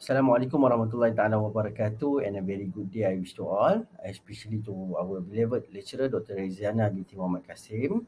Assalamualaikum warahmatullahi taala wabarakatuh, and a very good day I wish to all, especially to our beloved lecturer Dr. REZIAN-NA binti Muhammad KASSIM.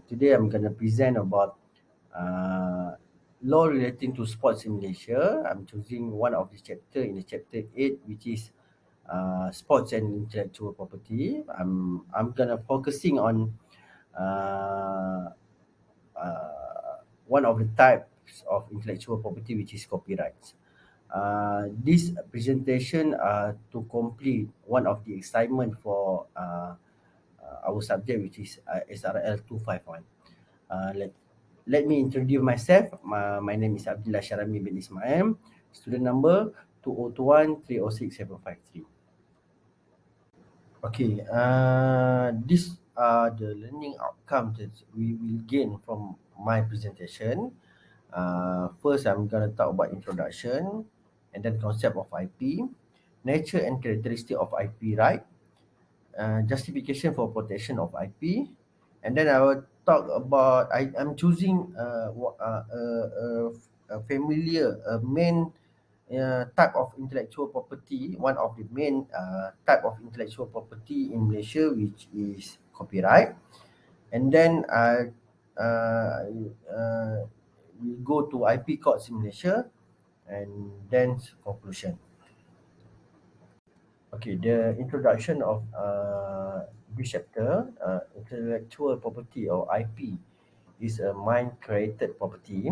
Today I'm going to present about uh, law relating to sports in Malaysia. I'm choosing one of the chapter in the chapter 8, which is sports and intellectual property. I'm going to focusing on uh, one of the types of intellectual property, which is copyrights. This presentation to complete one of the assignment for our subject, which is SRL251. Let me introduce myself. My name is Abdullah Sharami bin Ismail. Student number 2021306753. Okay, these are the learning outcomes that we will gain from my presentation. First, I'm going to talk about introduction, and then concept of IP, nature and characteristic of IP right, justification for protection of IP, and then I will talk about, I'm choosing a familiar, a main type of intellectual property, one of the main type of intellectual property in Malaysia, which is copyright. And then we go to IP courts in Malaysia, and then conclusion. Okay, the introduction of this chapter, intellectual property or IP is a mind-created property.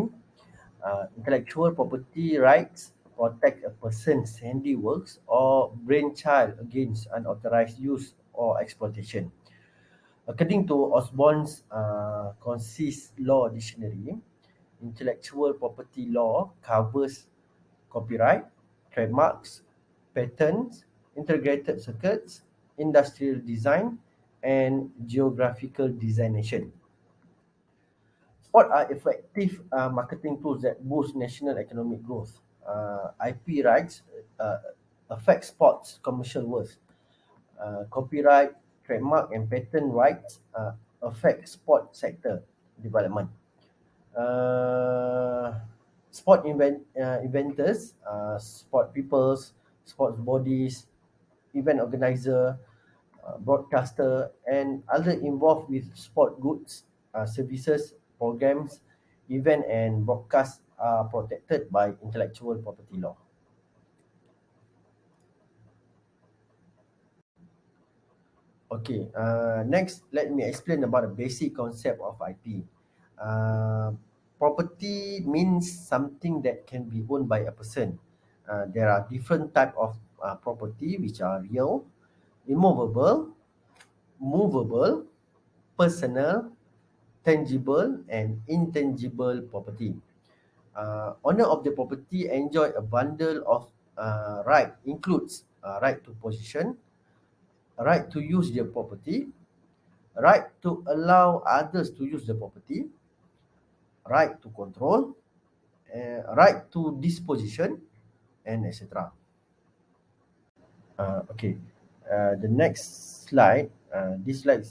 Intellectual property rights protect a person's handiworks or brainchild against unauthorized use or exploitation. According to Osborne's Concise Law Dictionary, intellectual property law covers copyright, trademarks, patents, integrated circuits, industrial design, and geographical designation. What are effective marketing tools that boost national economic growth? IP rights affect sports commercial worth. Copyright, trademark, and patent rights affect sport sector development. Uh, inventors, sport peoples, sports bodies, event organizer, broadcaster, and other involved with sport goods, services, programs, event, and broadcast are protected by intellectual property law. Okay, next, let me explain about the basic concept of IP. Uh, Property means something that can be owned by a person. There are different type of property, which are real, immovable, movable, personal, tangible, and intangible property. Owner of the property enjoy a bundle of right, includes right to possession, right to use their property, right to allow others to use the property, right to control, right to disposition, and etc. Okay, the next slide. This slide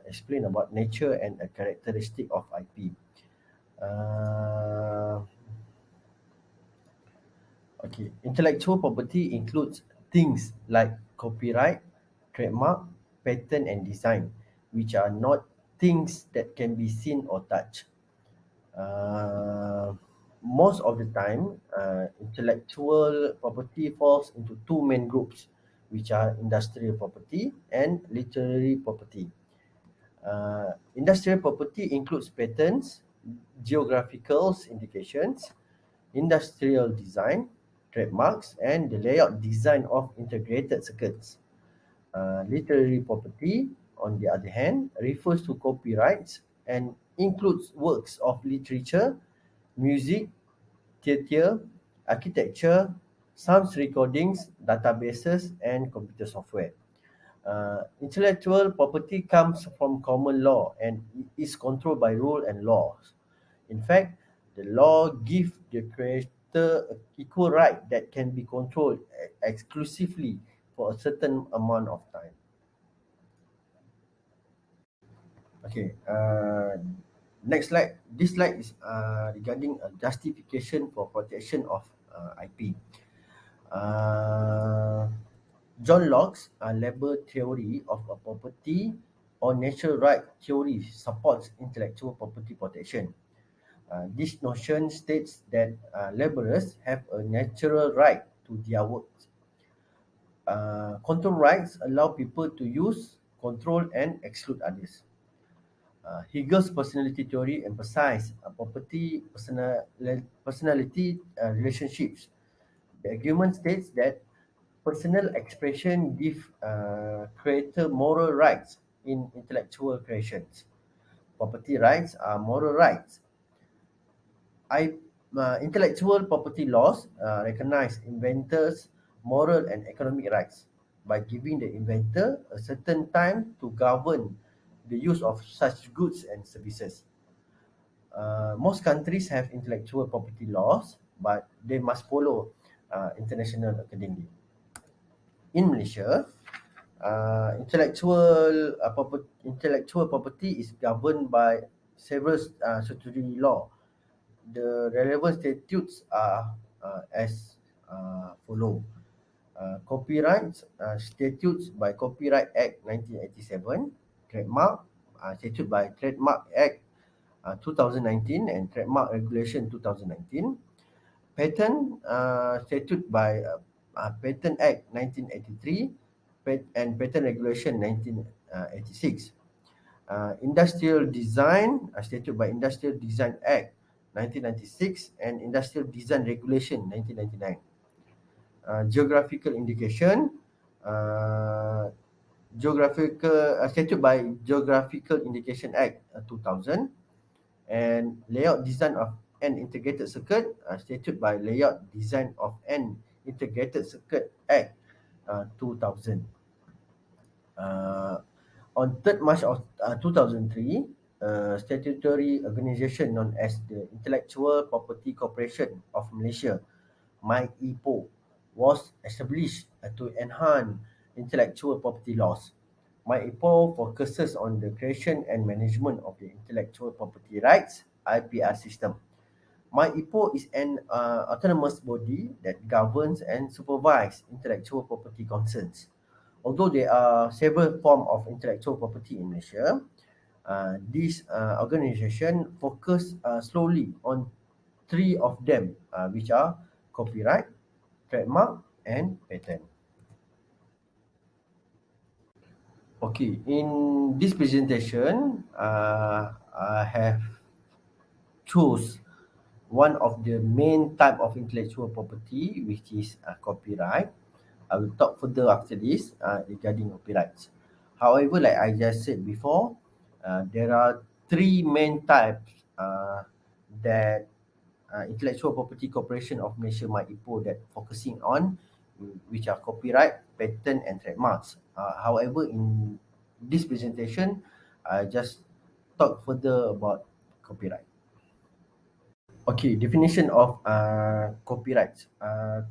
explain about nature and a characteristic of IP. Uh, okay, intellectual property includes things like copyright, trademark, patent, and design, which are not things that can be seen or touched. Uh, Most of the time, intellectual property falls into two main groups, which are industrial property and literary property. Industrial property includes patents, geographical indications, industrial design, trademarks, and the layout design of integrated circuits. Literary property, on the other hand, refers to copyrights and includes works of literature, music, theatre, architecture, sound recordings, databases, and computer software. Intellectual property comes from common law and is controlled by rule and laws. In fact, the law gives the creator an equal right that can be controlled exclusively for a certain amount of time. Okay, next slide. This slide is regarding a justification for protection of IP. Uh, John Locke's labor theory of a property or natural right theory supports intellectual property protection. This notion states that laborers have a natural right to their works. Control rights allow people to use, control, and exclude others. Hegel's personality theory emphasized property personality relationships. The argument states that personal expression give creator moral rights in intellectual creations. Property rights are moral rights. I, Intellectual property laws recognize inventors' moral and economic rights by giving the inventor a certain time to govern the use of such goods and services. Most countries have intellectual property laws, but they must follow international accordingly. In Malaysia, intellectual property is governed by several statutory law. The relevant statutes are as follow. Copyright statutes by Copyright Act 1987, trademark statute by Trademark Act 2019 and Trademark Regulation 2019, patent statute by Patent Act 1983 and Patent Regulation 1986. Industrial Design statute by Industrial Design Act 1996 and Industrial Design Regulation 1999. Geographical indication, uh, geographical statute by Geographical Indication Act 2000, and layout design of an integrated circuit statute by Layout Design of an Integrated Circuit Act 2000. Uh, on 3rd March of 2003, a statutory organisation known as the Intellectual Property Corporation of Malaysia, MyIPO, was established to enhance intellectual property laws. MyIPO focuses on the creation and management of the intellectual property rights (IPR) system. MyIPO is an autonomous body that governs and supervises intellectual property concerns. Although there are several forms of intellectual property in Malaysia, this organisation focus slowly on three of them, which are copyright, trademark, and patent. Okay, in this presentation, I have chose one of the main type of intellectual property, which is copyright. I will talk further after this regarding copyrights. However, like I just said before, there are three main types that Intellectual Property Corporation of Malaysia (MyIPO) that focusing on, which are copyright, patent, and trademarks. However, in this presentation, I just talk further about copyright. Okay, definition of copyrights.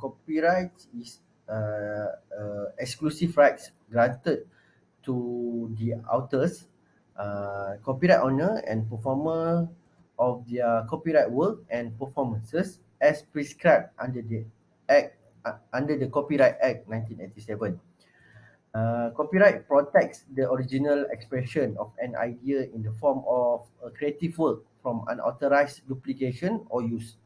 Copyright is exclusive rights granted to the authors, copyright owner, and performer of their copyright work and performances as prescribed under the Act under the Copyright Act 1987. Copyright protects the original expression of an idea in the form of a creative work from unauthorized duplication or use.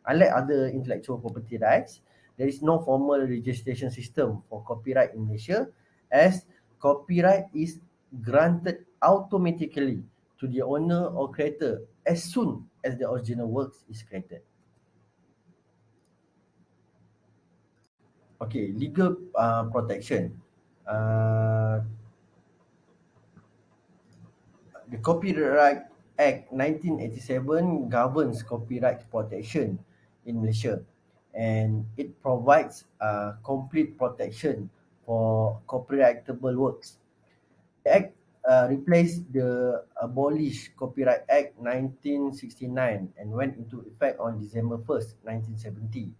Unlike other intellectual property rights, there is no formal registration system for copyright in Malaysia, as copyright is granted automatically to the owner or creator as soon as the original works is created. Okay, legal protection. Uh, The Copyright Act 1987 governs copyright protection in Malaysia, and it provides complete protection for copyrightable works. The Act replaced the abolished Copyright Act 1969 and went into effect on December 1st, 1970.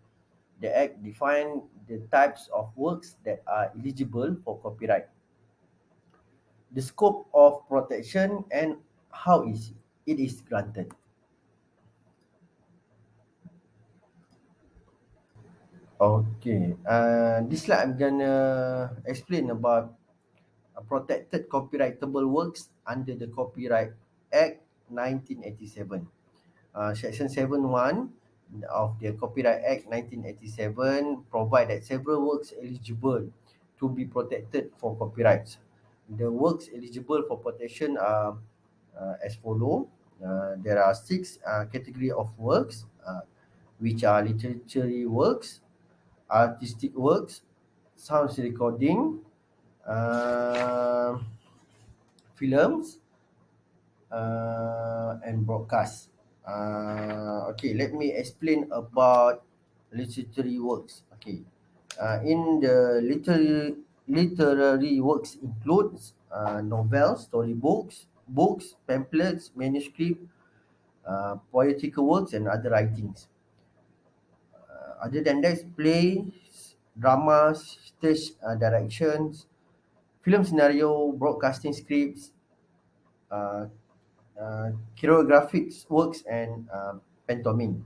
The Act defined the types of works that are eligible for copyright, the scope of protection, and how is it is granted. Okay. This slide I'm gonna explain about protected copyrightable works under the Copyright Act 1987. Section 7(1) of the Copyright Act 1987 provide that several works eligible to be protected for copyrights. The works eligible for protection are as follow. There are six category of works, which are literary works, artistic works, sound recording, uh, films, and broadcast. Okay, let me explain about literary works. Okay, in the literary works includes novels, storybooks, books, pamphlets, manuscript, poetical works, and other writings. Other than that, plays, dramas, stage directions, film scenario, broadcasting scripts, uh, choreographic works, and pantomime.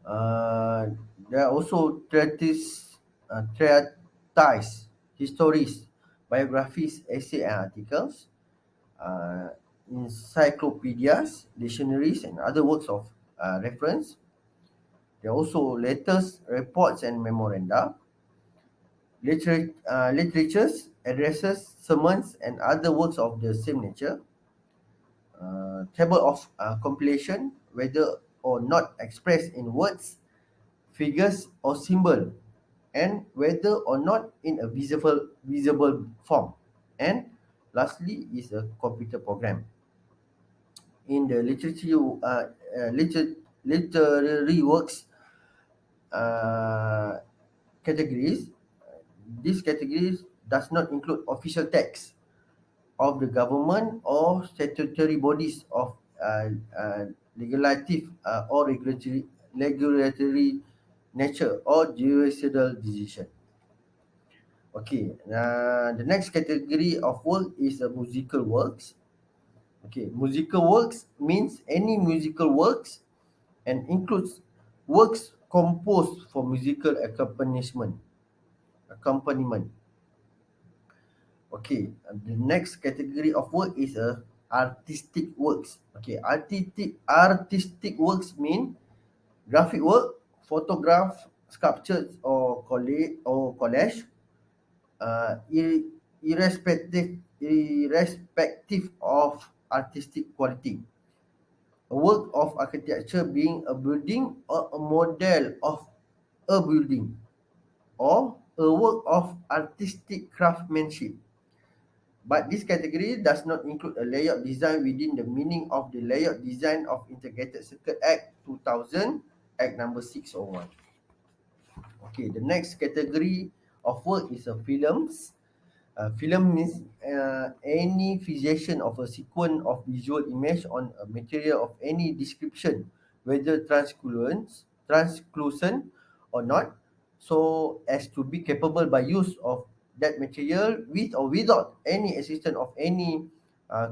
Uh, there are also treatise, histories, biographies, essay and articles, uh, encyclopedias, dictionaries, and other works of reference. There are also letters, reports, and memoranda, literatures, addresses, sermons, and other works of the same nature. Table of compilation, whether or not expressed in words, figures, or symbol, and whether or not in a visible form. And lastly is a computer program. In the literary works uh, categories, these categories does not include official text of the government or statutory bodies of legislative or regulatory nature or judicial decision. Okay, the next category of work is musical works. Okay, musical works means any musical works and includes works composed for musical accompaniment. Okay, the next category of work is artistic works. Okay, artistic works mean graphic work, photograph, sculptures, or collage, irrespective of artistic quality. A work of architecture being a building or a model of a building, or a work of artistic craftsmanship. But this category does not include a layout design within the meaning of the Layout Design of Integrated Circuit Act 2000, Act number 601. Okay, the next category of work is a films. Film means any fixation of a sequence of visual image on a material of any description, whether transclusion or not, so as to be capable by use of that material with or without any assistance of any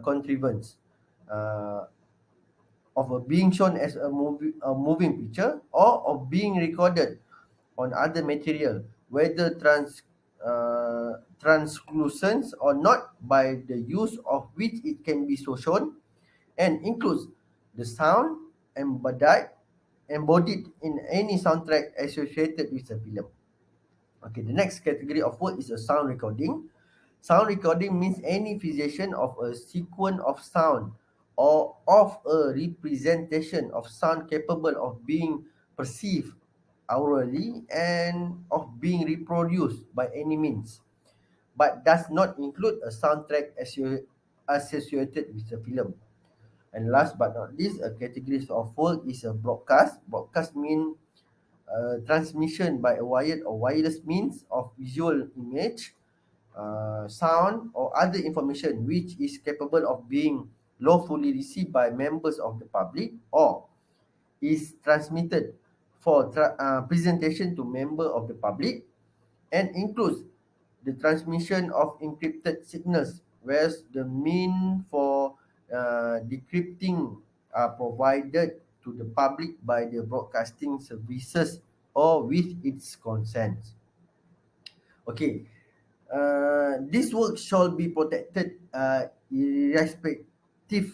contrivance uh, of being shown as a moving picture, or of being recorded on other material, whether translucent or not, by the use of which it can be so shown, and includes the sound embodied in any soundtrack associated with the film. Okay, the next category of work is a sound recording. Sound recording means any fixation of a sequence of sound or of a representation of sound capable of being perceived aurally and of being reproduced by any means, but does not include a soundtrack associated with the film. And last but not least, a category of work is a broadcast. Broadcast means transmission by a wired or wireless means of visual image, sound, or other information which is capable of being lawfully received by members of the public, or is transmitted for presentation to member of the public, and includes the transmission of encrypted signals, whereas the mean for decrypting are provided to the public by the broadcasting services or with its consent. Okay, this work shall be protected irrespective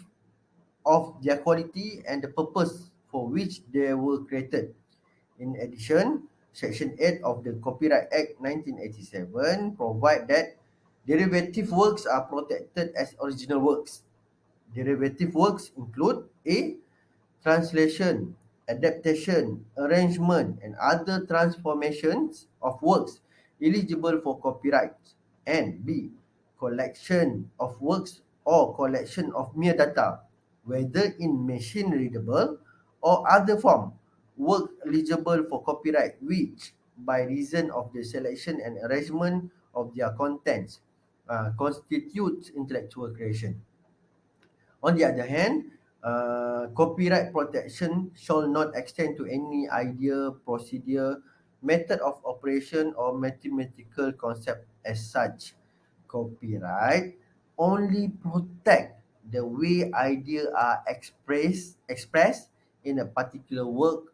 of their quality and the purpose for which they were created. In addition, Section 8 of the Copyright Act 1987 provide that derivative works are protected as original works. Derivative works include A. Translation, adaptation, arrangement, and other transformations of works eligible for copyright. And B. Collection of works or collection of mere data, whether in machine readable or other form, work eligible for copyright which, by reason of the selection and arrangement of their contents, constitutes intellectual creation. On the other hand, copyright protection shall not extend to any idea, procedure, method of operation, or mathematical concept as such. Copyright only protect the way ideas are expressed in a particular work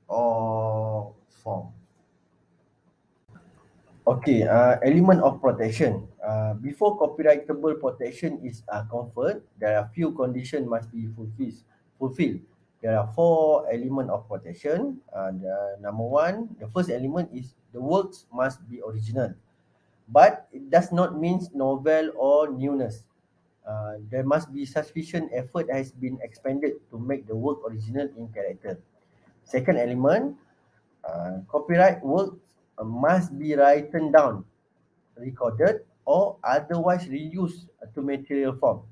or form. Okay, element of protection. Before copyrightable protection is conferred, there are few conditions must be fulfilled. There are four elements of protection. The number one, the first element is the works must be original, but it does not mean novel or newness. There must be sufficient effort has been expended to make the work original in character. Second element, copyright works must be written down, recorded, or otherwise reused to material form.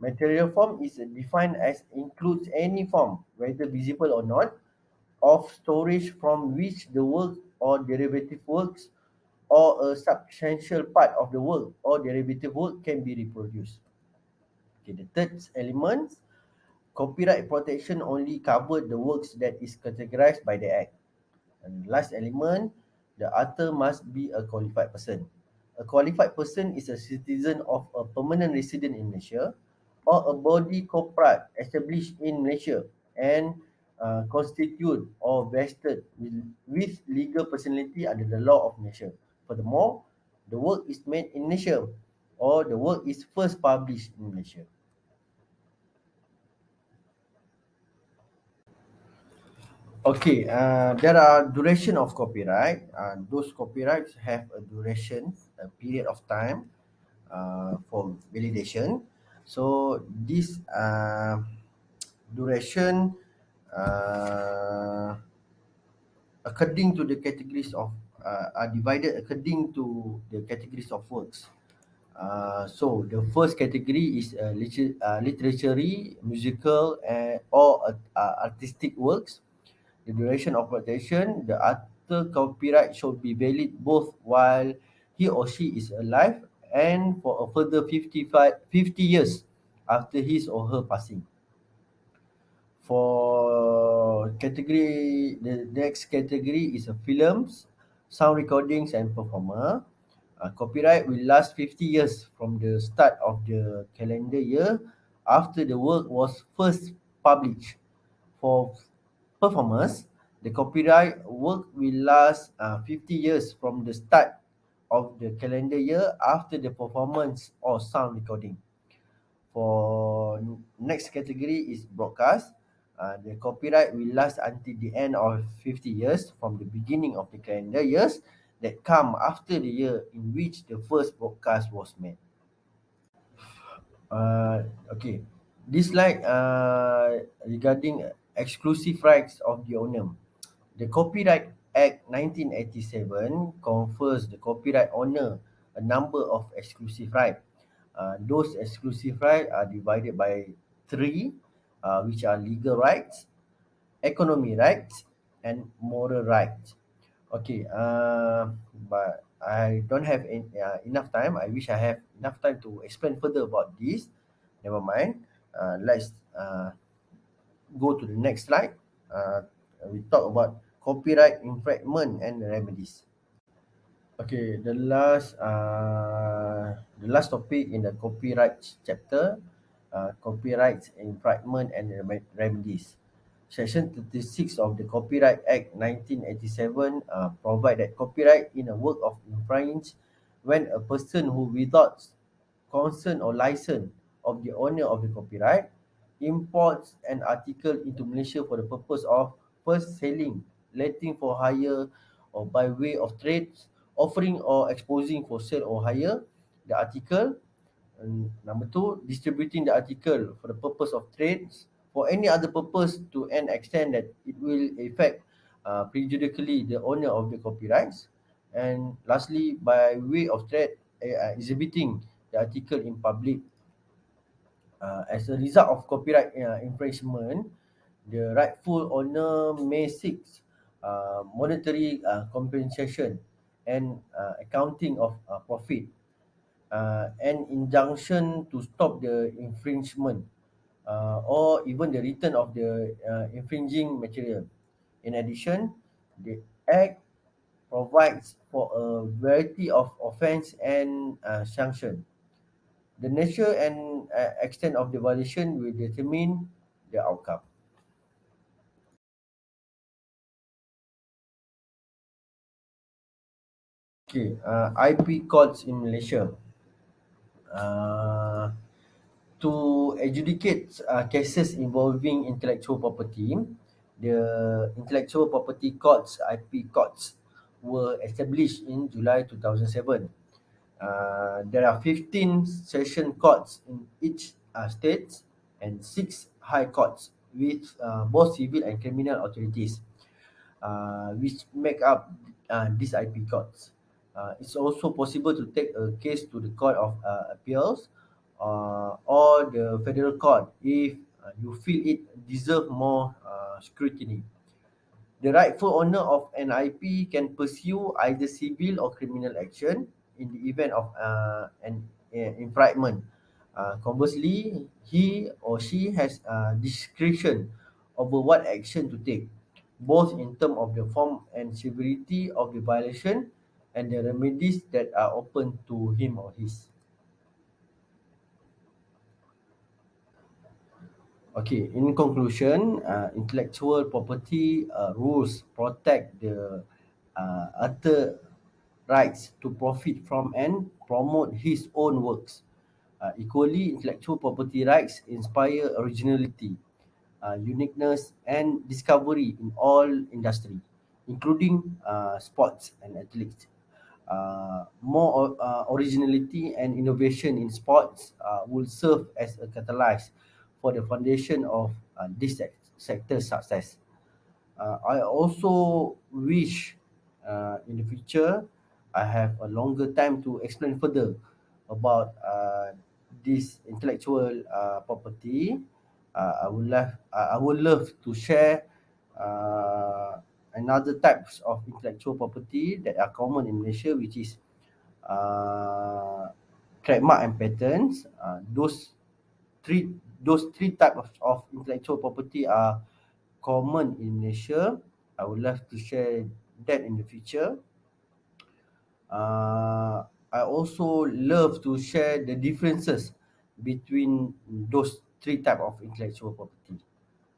Material form is defined as includes any form, whether visible or not, of storage from which the work or derivative works or a substantial part of the work or derivative work can be reproduced. Okay, the third element, copyright protection only cover the works that is categorized by the Act. And last element, the author must be a qualified person. A qualified person is a citizen of a permanent resident in Malaysia or a body corporate established in Malaysia and constitute or vested with legal personality under the law of Malaysia. Furthermore, the work is made in Malaysia or the work is first published in Malaysia. Okay, there are duration of copyright. Those copyrights have a duration, a period of time for validation. So this duration uh, according to the categories of are divided according to the categories of works. So the first category is literary, musical, or artistic works. The duration of protection, the author copyright should be valid both while he or she is alive and for a further 50 years after his or her passing. For category, the next category is films, sound recordings and performer. Copyright will last 50 years from the start of the calendar year after the work was first published. For performers, the copyright work will last 50 years from the start of the calendar year after the performance or sound recording. For next category is broadcast. The copyright will last until the end of 50 years from the beginning of the calendar years that come after the year in which the first broadcast was made. Okay. This slide regarding exclusive rights of the owner. The Copyright Act 1987 confers the copyright owner a number of exclusive rights. Those exclusive rights are divided by three, which are legal rights, economy rights, and moral rights. Okay, but I don't have enough time. I wish I have enough time to explain further about this. Never mind. Let's go to the next slide. Uh, we talk about copyright infringement and remedies. Okay, the last topic in the copyright chapter, copyright infringement and remedies. Section 36 of the Copyright Act 1987 provide that copyright in a work of infringe when a person who without consent or license of the owner of the copyright imports an article into Malaysia for the purpose of first selling, letting for hire, or by way of trade, offering or exposing for sale or hire the article. And number two, distributing the article for the purpose of trades for any other purpose to an extent that it will affect prejudicially the owner of the copyrights. And lastly, by way of trade, exhibiting the article in public. As a result of copyright infringement, the rightful owner may seek monetary compensation and accounting of profit, an injunction to stop the infringement, or even the return of the infringing material. In addition, the Act provides for a variety of offence and sanction. The nature and extent of the violation will determine the outcome. Okay, IP courts in Malaysia. Uh, to adjudicate cases involving intellectual property, the intellectual property courts (IP courts) were established in July 2007. There are 15 session courts in each state and 6 high courts with both civil and criminal authorities, which make up these IP courts. It's also possible to take a case to the Court of Appeals or the Federal Court if you feel it deserves more scrutiny. The rightful owner of an IP can pursue either civil or criminal action in the event of an infringement. Conversely, he or she has discretion over what action to take, both in terms of the form and severity of the violation and the remedies that are open to him or his. Okay, in conclusion, intellectual property rules protect the author rights to profit from and promote his own works. Equally, intellectual property rights inspire originality, uniqueness, and discovery in all industry, including sports and athletes. More originality and innovation in sports will serve as a catalyst for the foundation of this sector's success. I also wish in the future I have a longer time to explain further about this intellectual property. I would love to share another types of intellectual property that are common in Malaysia, which is uh, trademark and patents. Three those three types of intellectual property are common in Malaysia. I would love to share that in the future. I also love to share the differences between those three type of intellectual property.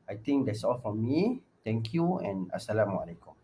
I think that's all from me. Thank you and Assalamualaikum.